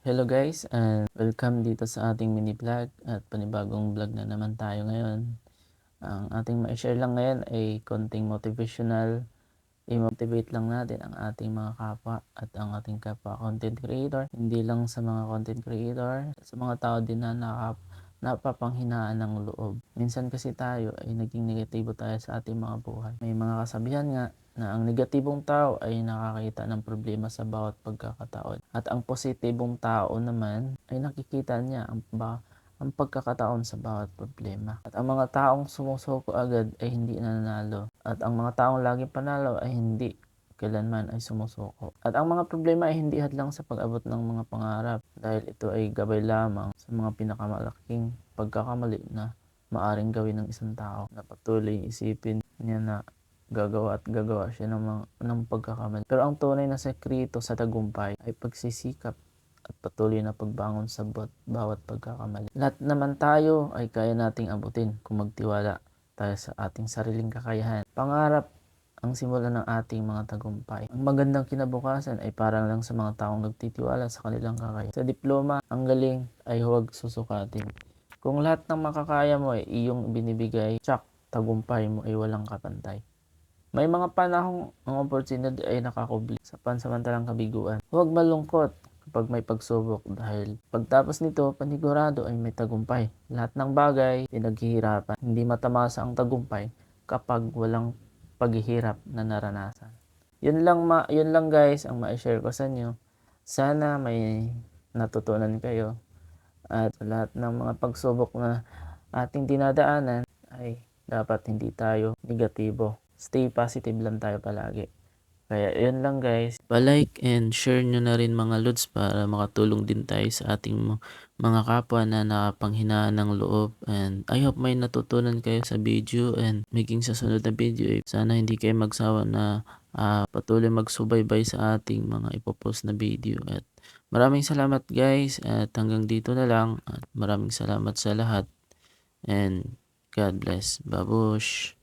Hello guys, and welcome dito sa ating mini vlog at panibagong vlog na naman tayo ngayon. Ang ating ma-share lang ngayon ay konting motivational, i-motivate lang natin ang ating mga kapwa at ang ating kapwa content creator. Hindi lang sa mga content creator, sa mga tao din na napapanghinaan ng loob. Minsan kasi tayo ay naging negatibo tayo sa ating mga buhay. May mga kasabihan nga na ang negatibong tao ay nakakita ng problema sa bawat pagkakataon. At ang positibong tao naman ay nakikita niya ang pagkakataon sa bawat problema. At ang mga taong sumusuko agad ay hindi nananalo. At ang mga taong laging panalo ay hindi kailanman ay sumusuko. At ang mga problema ay hindi hadlang sa pag-abot ng mga pangarap dahil ito ay gabay lamang sa mga pinakamalaking pagkakamali na maaring gawin ng isang tao na patuloy isipin niya na gagawa at gagawa siya ng pagkakamali. Pero ang tunay na sekreto sa tagumpay ay pagsisikap at patuloy na pagbangon sa bawat pagkakamali. Lahat naman tayo ay kaya nating abutin kung magtiwala tayo sa ating sariling kakayahan. Pangarap ang simula ng ating mga tagumpay. Ang magandang kinabukasan ay parang lang sa mga taong nagtitiwala sa kanilang kakayahan. Sa diploma, ang galing ay huwag susukatin. Kung lahat ng makakaya mo ay iyong binibigay, tsak, tagumpay mo ay walang kapantay. May mga panahong ang oportunidad ay nakakubli sa pansamantalang kabiguan. Huwag malungkot kapag may pagsubok dahil pagtapos nito, panigurado ay may tagumpay. Lahat ng bagay, pinaghihirapan. Hindi matamasa ang tagumpay kapag walang paghihirap na naranasan. Yun lang guys ang ma-share ko sa inyo. Sana may natutunan kayo at sa lahat ng mga pagsubok na ating dinadaanan ay dapat hindi tayo negatibo. Stay positive lang tayo palagi. Kaya yun lang guys. Pa-like and share nyo na rin mga lods para makatulong din tayo sa ating mga kapwa na nakapanghinaan ng loob. And I hope may natutunan kayo sa video and making sa sunod na video. Sana hindi kayo magsawa na patuloy magsubaybay sa ating mga ipopost na video. At maraming salamat guys at hanggang dito na lang. At maraming salamat sa lahat. And God bless. Babush!